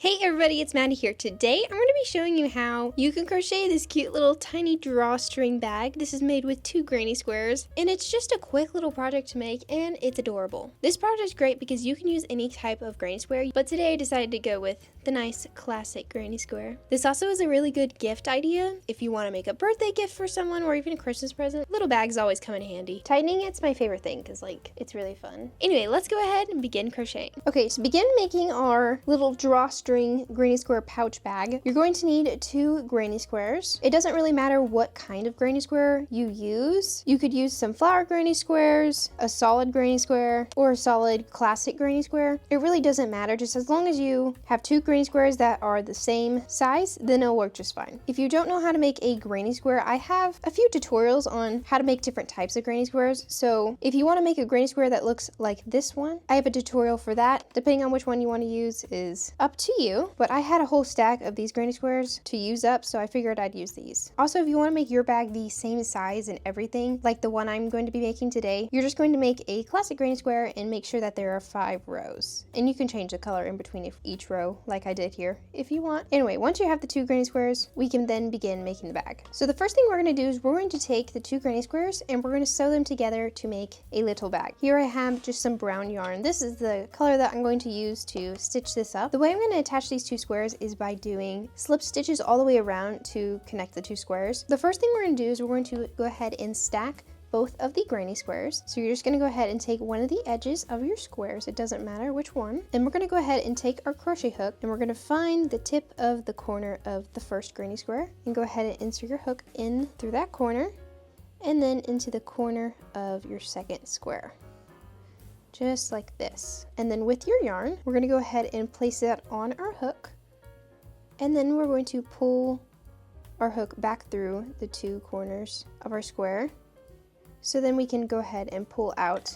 Hey everybody, it's Maddy here. Today I'm going to be showing you how you can crochet this cute little tiny drawstring bag. This is made with 2 granny squares and it's just a quick little project to make and it's adorable. This project is great because you can use any type of granny square, but today I decided to go with the nice classic granny square. This also is a really good gift idea if you want to make a birthday gift for someone or even a Christmas present. Little bags always come in handy. Tightening it's my favorite thing because it's really fun. Anyway, let's go ahead and begin crocheting. Okay, to begin making our little drawstring granny square pouch bag, you're going to need 2 granny squares. It doesn't really matter what kind of granny square you use. You could use some flower granny squares, a solid granny square, or a solid classic granny square. It really doesn't matter, just as long as you have 2 granny squares that are the same size, then it'll work just fine. If you don't know how to make a granny square, I have a few tutorials on how to make different types of granny squares. So if you want to make a granny square that looks like this one, I have a tutorial for that. Depending on which one you want to use is up to you, but I had a whole stack of these granny squares to use up, so I figured I'd use these. Also, if you want to make your bag the same size and everything, like the one I'm going to be making today, you're just going to make a classic granny square and make sure that there are 5 rows. And you can change the color in between each row, like I did here, if you want. Anyway, once you have the 2 granny squares, we can then begin making the bag. So the first thing we're going to do is we're going to take the 2 granny squares and we're going to sew them together to make a little bag. Here I have just some brown yarn. This is the color that I'm going to use to stitch this up. The way I'm going to attach these 2 squares is by doing slip stitches all the way around to connect the 2 squares. The first thing we're going to do is we're going to go ahead and stack both of the granny squares. So you're just going to go ahead and take one of the edges of your squares, it doesn't matter which one, and we're going to go ahead and take our crochet hook and we're going to find the tip of the corner of the first granny square and go ahead and insert your hook in through that corner and then into the corner of your second square. Just like this. And then with your yarn, we're going to go ahead and place that on our hook. And then we're going to pull our hook back through the 2 corners of our square. So then we can go ahead and pull out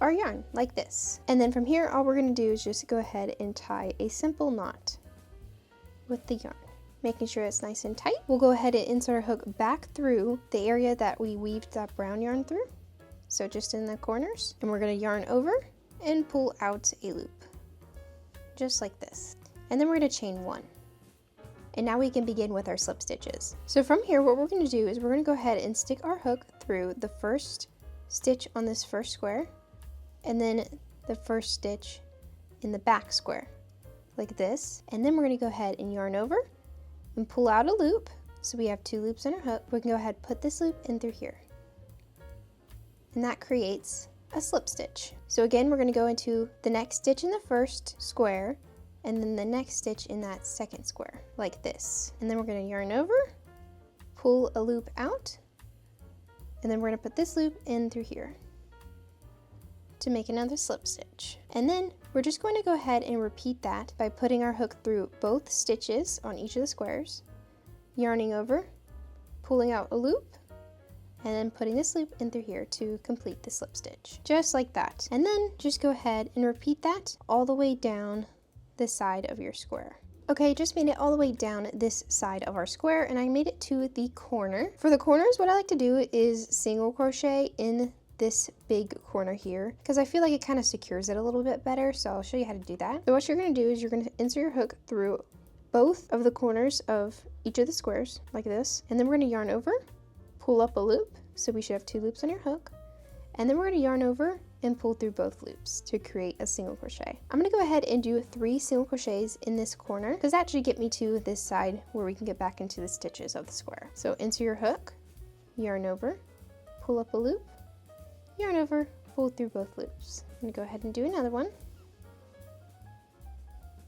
our yarn like this. And then from here, all we're going to do is just go ahead and tie a simple knot with the yarn, making sure it's nice and tight. We'll go ahead and insert our hook back through the area that we weaved that brown yarn through. So just in the corners. And we're going to yarn over and pull out a loop, just like this. And then we're going to chain 1. And now we can begin with our slip stitches. So from here, what we're going to do is we're going to go ahead and stick our hook through the first stitch on this first square, and then the first stitch in the back square, like this. And then we're going to go ahead and yarn over and pull out a loop. So we have 2 loops in our hook. We can go ahead and put this loop in through here. And that creates a slip stitch. So again, we're going to go into the next stitch in the first square, and then the next stitch in that second square, like this. And then we're going to yarn over, pull a loop out, and then we're going to put this loop in through here to make another slip stitch. And then we're just going to go ahead and repeat that by putting our hook through both stitches on each of the squares, yarning over, pulling out a loop, and then putting this loop in through here to complete the slip stitch, just like that. And then just go ahead and repeat that all the way down this side of your square. Okay, just made it all the way down this side of our square and I made it to the corner. For the corners, what I like to do is single crochet in this big corner here because I feel like it kind of secures it a little bit better, so I'll show you how to do that. So what you're going to do is you're going to insert your hook through both of the corners of each of the squares like this, and then we're going to yarn over, pull up a loop, so we should have 2 loops on your hook, and then we're going to yarn over and pull through both loops to create a single crochet. I'm going to go ahead and do 3 single crochets in this corner because that should get me to this side where we can get back into the stitches of the square. So insert your hook, yarn over, pull up a loop, yarn over, pull through both loops. I'm going to go ahead and do another one,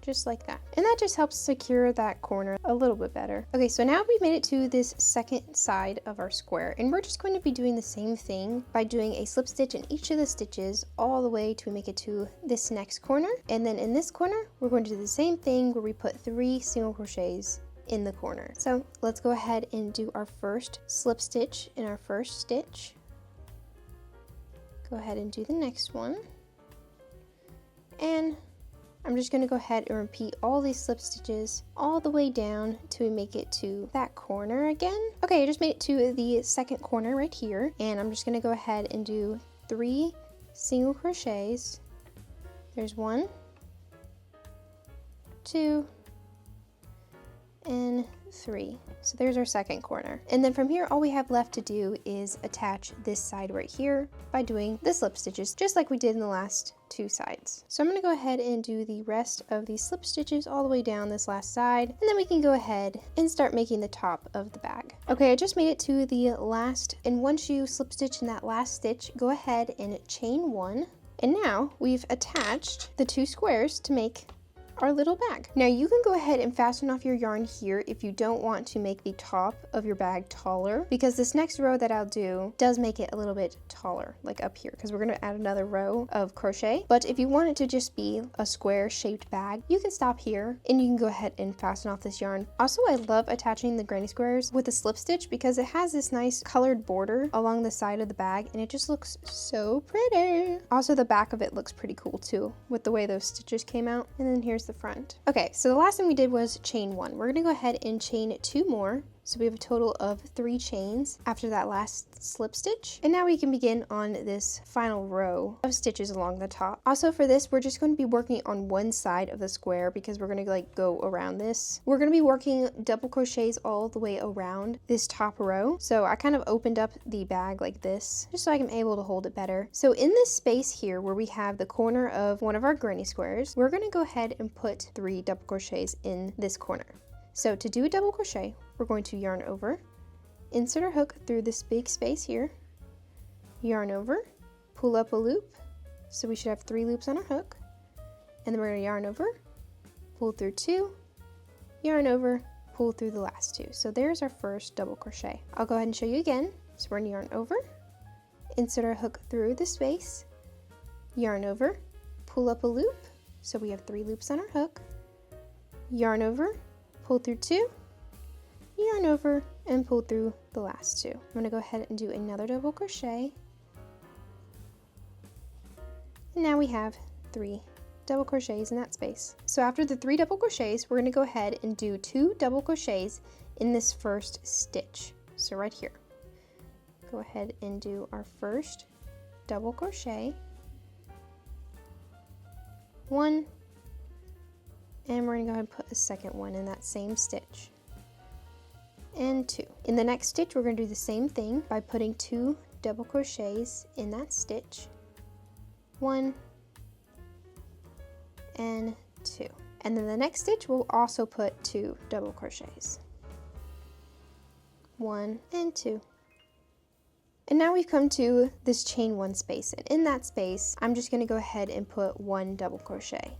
just like that. And that just helps secure that corner a little bit better. Okay, so now we've made it to this second side of our square, and we're just going to be doing the same thing by doing a slip stitch in each of the stitches all the way to make it to this next corner. And then in this corner, we're going to do the same thing where we put 3 single crochets in the corner. So let's go ahead and do our first slip stitch in our first stitch. Go ahead and do the next one. And I'm just going to go ahead and repeat all these slip stitches all the way down till we make it to that corner again. Okay, I just made it to the second corner right here, and I'm just going to go ahead and do 3 single crochets. There's 1, 2, and 3. So there's our second corner. And then from here, all we have left to do is attach this side right here by doing the slip stitches, just like we did in the last 2 sides. So I'm going to go ahead and do the rest of these slip stitches all the way down this last side, and then we can go ahead and start making the top of the bag. Okay, I just made it to the last, and once you slip stitch in that last stitch, go ahead and chain 1. And now we've attached the 2 squares to make our little bag. Now you can go ahead and fasten off your yarn here if you don't want to make the top of your bag taller, because this next row that I'll do does make it a little bit taller, like up here, because we're going to add another row of crochet. But if you want it to just be a square shaped bag, you can stop here and you can go ahead and fasten off this yarn. Also, I love attaching the granny squares with a slip stitch because it has this nice colored border along the side of the bag and it just looks so pretty. Also, the back of it looks pretty cool too with the way those stitches came out. And then here's the front. Okay, so the last thing we did was chain 1. We're gonna go ahead and chain 2 more. So we have a total of 3 chains after that last slip stitch. And now we can begin on this final row of stitches along the top. Also for this, we're just going to be working on one side of the square because we're going to like go around this. We're going to be working double crochets all the way around this top row. So I kind of opened up the bag like this just so I can be able to hold it better. So in this space here where we have the corner of one of our granny squares, we're going to go ahead and put 3 double crochets in this corner. So to do a double crochet, we're going to yarn over, insert our hook through this big space here, yarn over, pull up a loop, so we should have 3 loops on our hook, and then we're going to yarn over, pull through 2, yarn over, pull through the last 2. So there's our first double crochet. I'll go ahead and show you again. So we're going to yarn over, insert our hook through the space, yarn over, pull up a loop, so we have 3 loops on our hook, yarn over, pull through 2, yarn over, and pull through the last 2. I'm going to go ahead and do another double crochet. And now we have 3 double crochets in that space. So after the 3 double crochets, we're going to go ahead and do 2 double crochets in this first stitch. So right here. Go ahead and do our first double crochet. 1, and we're going to go ahead and put a second one in that same stitch. And 2. In the next stitch, we're going to do the same thing by putting 2 double crochets in that stitch. 1 and 2. And then the next stitch, we'll also put 2 double crochets. 1 and 2. And now we've come to this chain 1 space. And in that space, I'm just going to go ahead and put 1 double crochet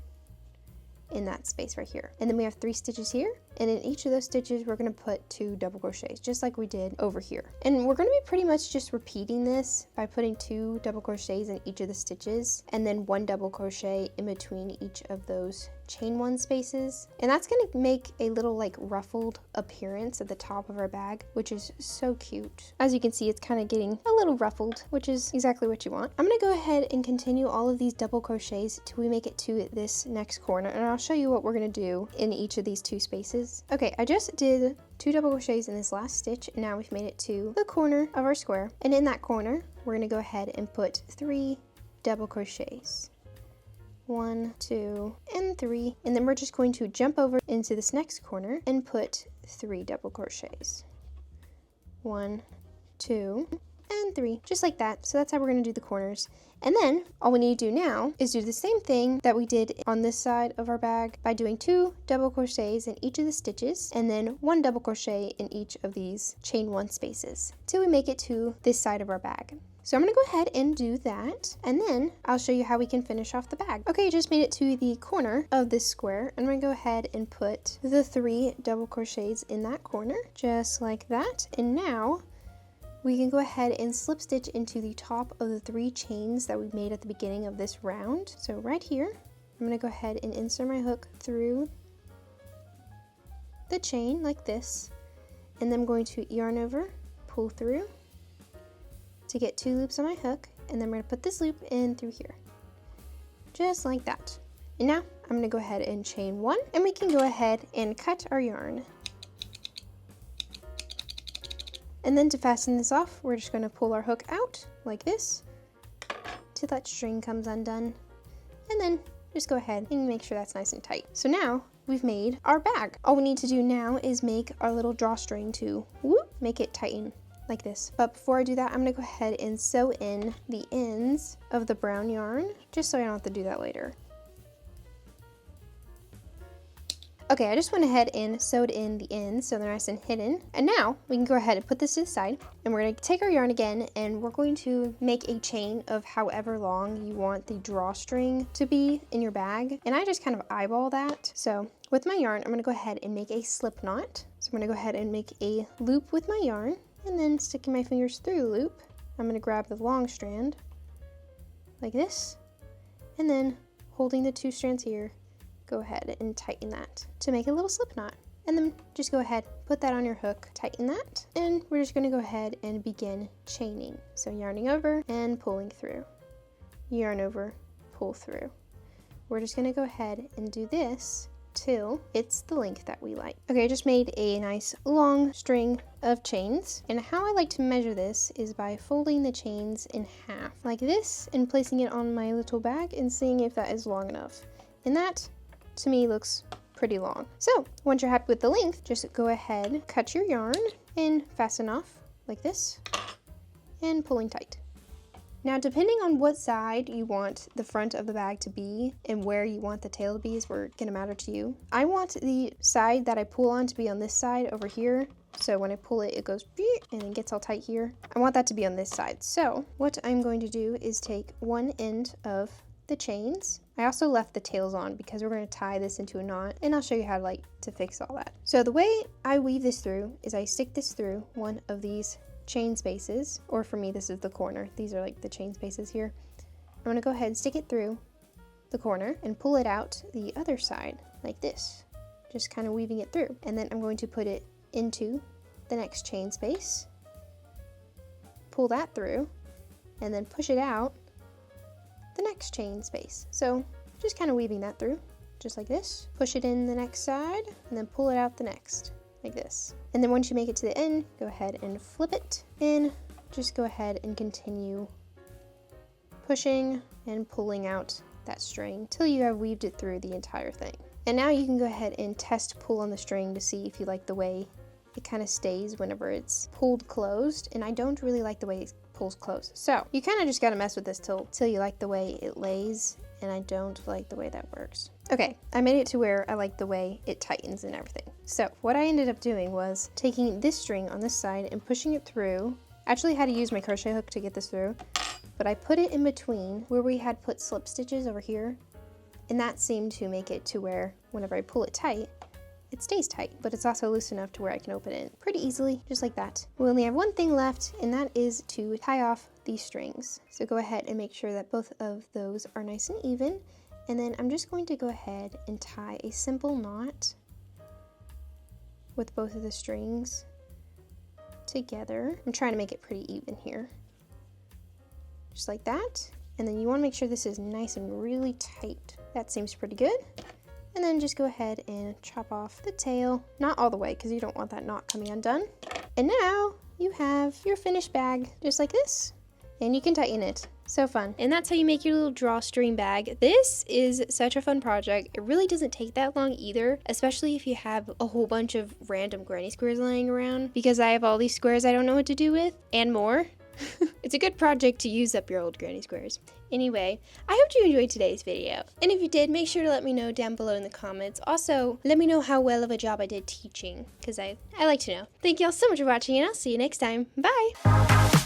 in that space right here. And then we have 3 stitches here, and in each of those stitches we're going to put 2 double crochets just like we did over here. And we're going to be pretty much just repeating this by putting 2 double crochets in each of the stitches and then 1 double crochet in between each of those chain 1 spaces. And that's going to make a little like ruffled appearance at the top of our bag, which is so cute. As you can see, it's kind of getting a little ruffled, which is exactly what you want. I'm going to go ahead and continue all of these double crochets till we make it to this next corner, and I'll show you what we're going to do in each of these 2 spaces. Okay, I just did 2 double crochets in this last stitch, and now we've made it to the corner of our square. And in that corner, we're going to go ahead and put 3 double crochets. 1, 2, and 3. And then we're just going to jump over into this next corner and put 3 double crochets. 1, 2, and 3, just like that. So that's how we're going to do the corners. And then all we need to do now is do the same thing that we did on this side of our bag by doing 2 double crochets in each of the stitches and then 1 double crochet in each of these chain 1 spaces till we make it to this side of our bag. So I'm going to go ahead and do that, and then I'll show you how we can finish off the bag. Okay, I just made it to the corner of this square. I'm going to go ahead and put the 3 double crochets in that corner, just like that. And now we can go ahead and slip stitch into the top of the 3 chains that we made at the beginning of this round. So right here, I'm going to go ahead and insert my hook through the chain like this, and then I'm going to yarn over, pull through to get 2 loops on my hook, and then we're going to put this loop in through here, just like that. And now I'm going to go ahead and chain 1, and we can go ahead and cut our yarn. And then to fasten this off, we're just going to pull our hook out like this till that string comes undone, and then just go ahead and make sure that's nice and tight. So now we've made our bag. All we need to do now is make our little drawstring to make it tighten like this. But before I do that, I'm gonna go ahead and sew in the ends of the brown yarn, just so I don't have to do that later. Okay, I just went ahead and sewed in the ends so they're nice and hidden. And now we can go ahead and put this to the side, and we're gonna take our yarn again, and we're going to make a chain of however long you want the drawstring to be in your bag. And I just kind of eyeball that. So with my yarn, I'm gonna go ahead and make a slip knot. So I'm gonna go ahead and make a loop with my yarn, and then sticking my fingers through the loop, I'm gonna grab the long strand like this, and then holding the two strands here, go ahead and tighten that to make a little slip knot. And then just go ahead, put that on your hook, tighten that, and we're just gonna go ahead and begin chaining. So yarning over and pulling through, yarn over, pull through. We're just gonna go ahead and do this till it's the length that we like. Okay, I just made a nice long string of chains, and how I like to measure this is by folding the chains in half like this and placing it on my little bag and seeing if that is long enough. And that to me looks pretty long. So once you're happy with the length, just go ahead, cut your yarn and fasten off like this and pulling tight. Now, depending on what side you want the front of the bag to be and where you want the tail to be is where it's gonna matter to you. I want the side that I pull on to be on this side over here. So when I pull it, it goes and it gets all tight here. I want that to be on this side. So what I'm going to do is take one end of the chains. I also left the tails on because we're going to tie this into a knot, and I'll show you how to fix all that. So the way I weave this through is I stick this through one of these chain spaces, or for me this is the corner. These are like the chain spaces here. I'm going to go ahead and stick it through the corner and pull it out the other side like this, just kind of weaving it through. And then I'm going to put it into the next chain space, pull that through, and then push it out the next chain space. So just kind of weaving that through just like this, push it in the next side, and then pull it out the next like this. And then once you make it to the end, go ahead and flip it and just go ahead and continue pushing and pulling out that string till you have weaved it through the entire thing. And now you can go ahead and test pull on the string to see if you like the way it kind of stays whenever it's pulled closed, and I don't really like the way it pulls closed. So you kind of just got to mess with this till you like the way it lays, and I don't like the way that works. Okay, I made it to where I like the way it tightens and everything. So what I ended up doing was taking this string on this side and pushing it through. Actually had to use my crochet hook to get this through, but I put it in between where we had put slip stitches over here, and that seemed to make it to where whenever I pull it tight, it stays tight, but it's also loose enough to where I can open it pretty easily, just like that. We only have one thing left, and that is to tie off these strings. So go ahead and make sure that both of those are nice and even, and then I'm just going to go ahead and tie a simple knot with both of the strings together. I'm trying to make it pretty even here, just like that. And then you want to make sure this is nice and really tight. That seems pretty good. And then just go ahead and chop off the tail, not all the way because you don't want that knot coming undone. And now you have your finished bag just like this, and you can tighten it. So fun. And that's how you make your little drawstring bag. This is such a fun project. It really doesn't take that long either, especially if you have a whole bunch of random granny squares laying around, because I have all these squares I don't know what to do with and more. It's a good project to use up your old granny squares. Anyway, I hope you enjoyed today's video. And if you did, make sure to let me know down below in the comments. Also, let me know how well of a job I did teaching, because I like to know. Thank y'all so much for watching, and I'll see you next time. Bye!